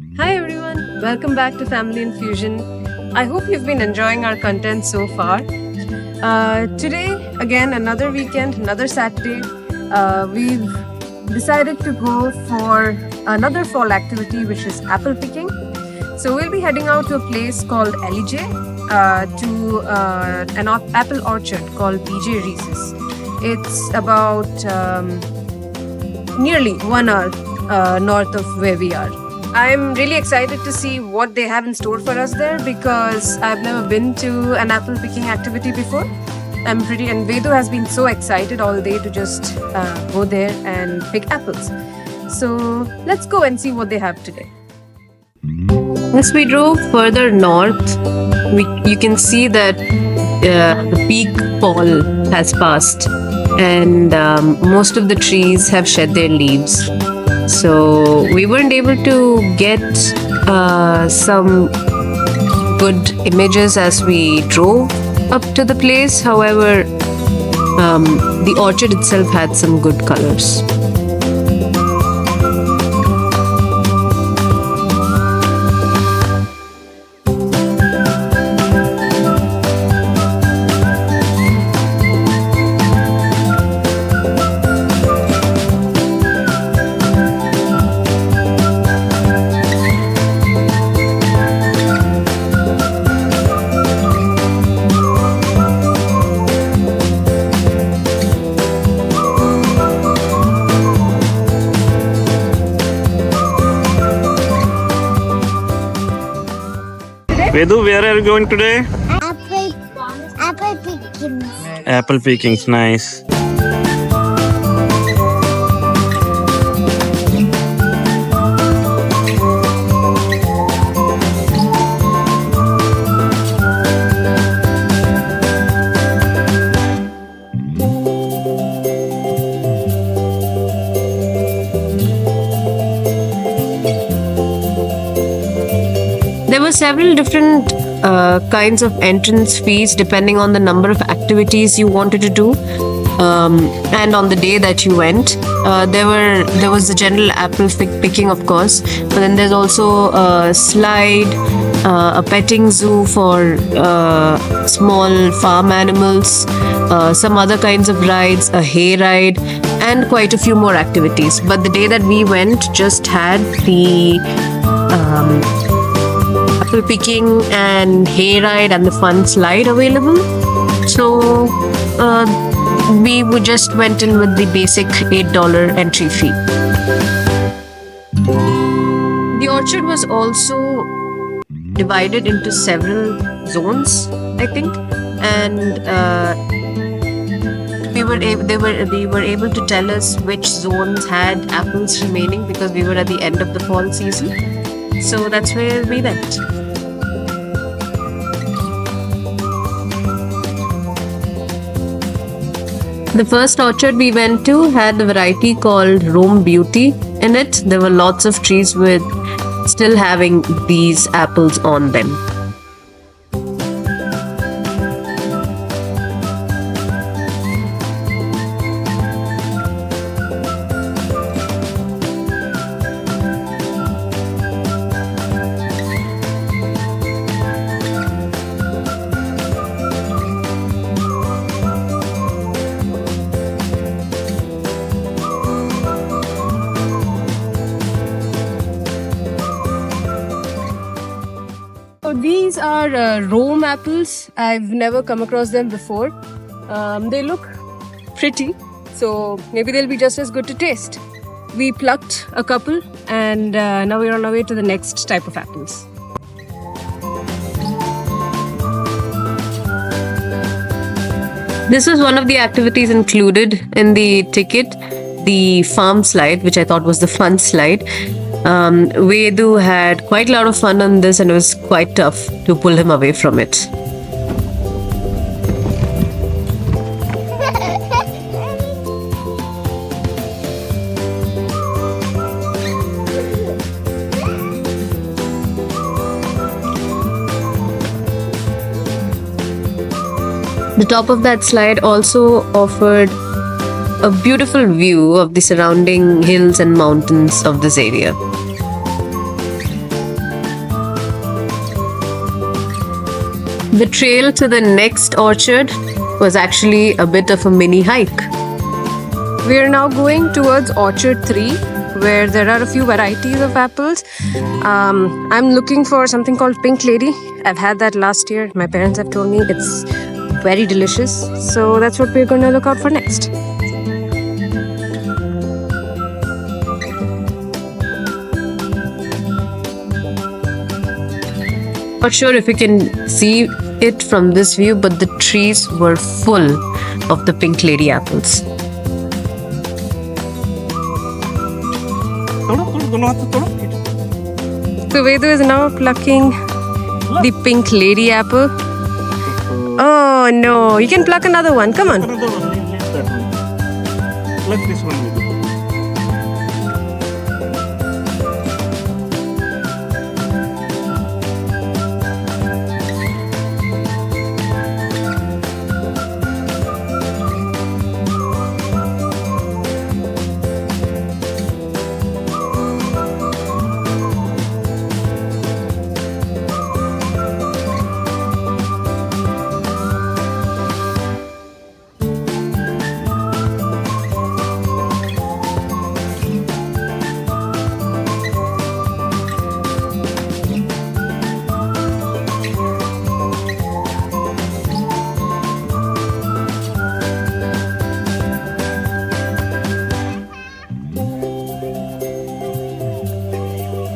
Hi everyone, welcome back to Family&Fusion. I hope you've been enjoying our content so far. Today, again, another weekend, another Saturday. We've decided to go for another fall activity, which is apple picking. So we'll be heading out to a place called Ellijay, to an apple orchard called B J Reece's. It's about nearly 1 hour north of where we are. I'm really excited to see what they have in store for us there because I've never been to an apple picking activity before. And Vedu has been so excited all day to just go there and pick apples. So let's go and see what they have today. As we drove further north, you can see that the peak fall has passed and most of the trees have shed their leaves. So we weren't able to get some good images as we drove up to the place. However, the orchard itself had some good colors. Vedu, where are you going today? Apple pickings. Apple pickings, nice. There were several different kinds of entrance fees depending on the number of activities you wanted to do, and on the day that you went. There was the general apple picking, of course, but then there's also a slide, a petting zoo for small farm animals, some other kinds of rides, a hay ride, and quite a few more activities. But the day that we went just had the apple picking and hay ride and the fun slide available. So we just went in with the basic $8 entry fee. The orchard was also divided into several zones, I think, and we were able to tell us which zones had apples remaining because we were at the end of the fall season. So that's where we went. The first orchard we went to had a variety called Rome Beauty in it. There were lots of trees with still having these apples on them. So these are Rome apples. I've never come across them before. They look pretty, so maybe they'll be just as good to taste. We plucked a couple and now we're on our way to the next type of apples. This was one of the activities included in the ticket, the farm slide, which I thought was the fun slide. Vedu had quite a lot of fun on this and it was quite tough to pull him away from it. The top of that slide also offered a beautiful view of the surrounding hills and mountains of this area. The trail to the next orchard was actually a bit of a mini hike. We are now going towards Orchard 3, where there are a few varieties of apples. I'm looking for something called Pink Lady. I've had that last year. My parents have told me it's very delicious. So that's what we're going to look out for next. Not sure if you can see it from this view, but the trees were full of the Pink Lady apples. So Vedu is now plucking the Pink Lady apple. Oh no, you can pluck another one. Come on. Another one, leave that one. Pluck this one, Vedu.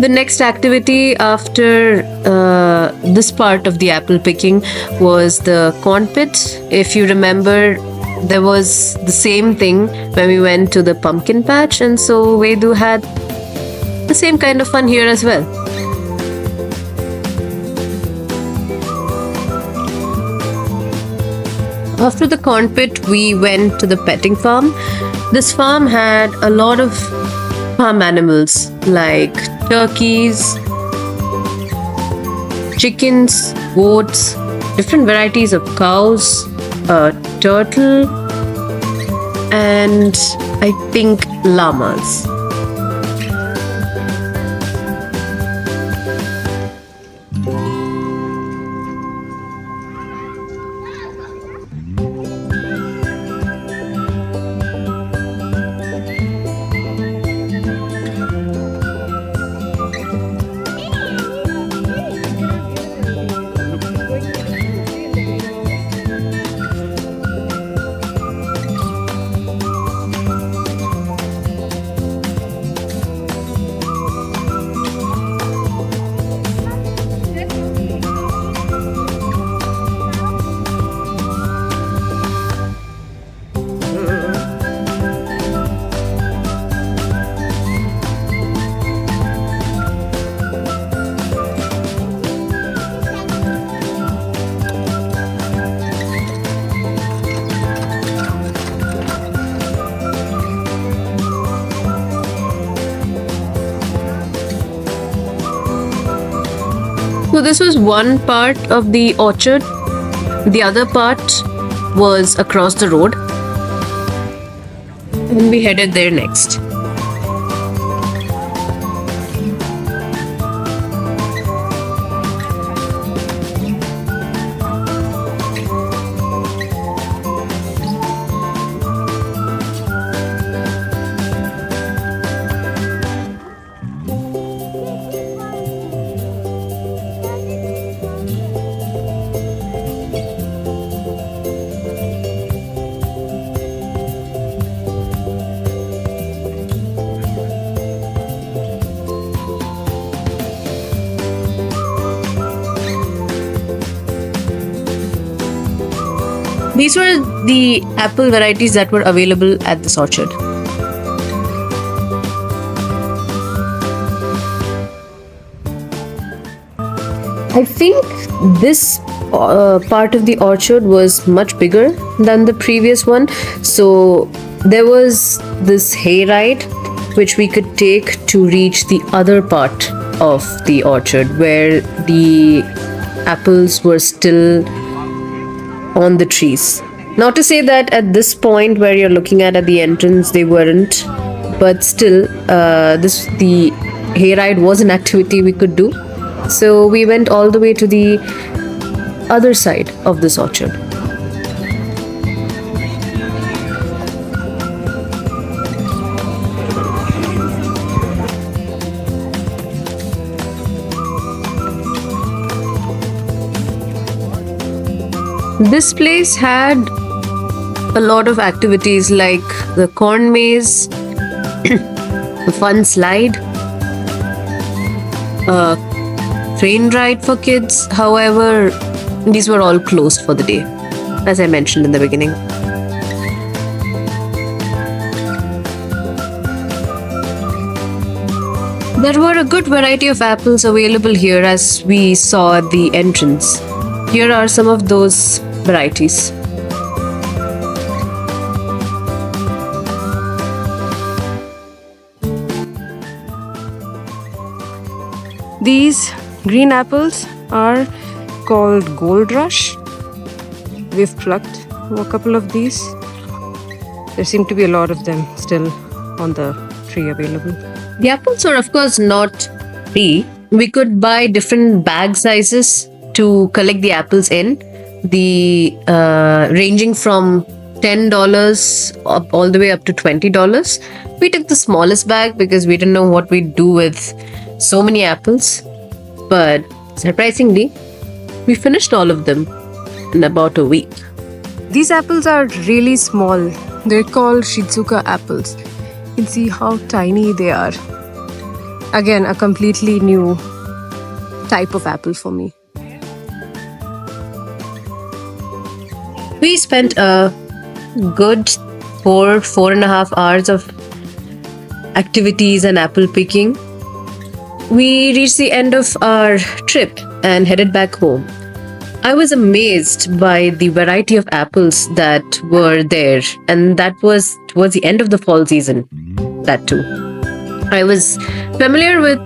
The next activity after this part of the apple picking was the corn pit. If you remember, there was the same thing when we went to the pumpkin patch, and so Vedu had the same kind of fun here as well. After the corn pit, we went to the petting farm. This farm had a lot of farm animals like turkeys, chickens, goats, different varieties of cows, a turtle, and I think llamas. So this was one part of the orchard. The other part was across the road. And we headed there next. These were the apple varieties that were available at this orchard. I think this part of the orchard was much bigger than the previous one. So there was this hayride which we could take to reach the other part of the orchard where the apples were still on the trees. Not to say that at this point where you're looking at the entrance they weren't, but still the hayride was an activity we could do. So we went all the way to the other side of this orchard. This place had a lot of activities like the corn maze, a fun slide, a train ride for kids. However, these were all closed for the day, as I mentioned in the beginning. There were a good variety of apples available here as we saw at the entrance. Here are some of those varieties. These green apples are called Gold Rush. We've plucked a couple of these. There seem to be a lot of them still on the tree available. The apples are of course not free. We could buy different bag sizes to collect the apples in. The ranging from $10 up all the way up to $20. We took the smallest bag because we didn't know what we'd do with so many apples. But surprisingly, we finished all of them in about a week. These apples are really small. They're called Shizuoka apples. You can see how tiny they are. Again, a completely new type of apple for me. We spent a good 4.5 hours of activities and apple picking. We reached the end of our trip and headed back home. I was amazed by the variety of apples that were there, and that was towards the end of the fall season, that too. I was familiar with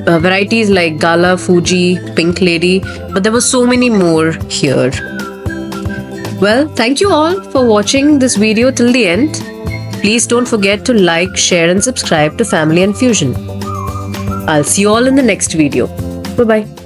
varieties like Gala, Fuji, Pink Lady, but there were so many more here. Well, thank you all for watching this video till the end. Please don't forget to like, share and subscribe to Family&Fusion. I'll see you all in the next video. Bye-bye.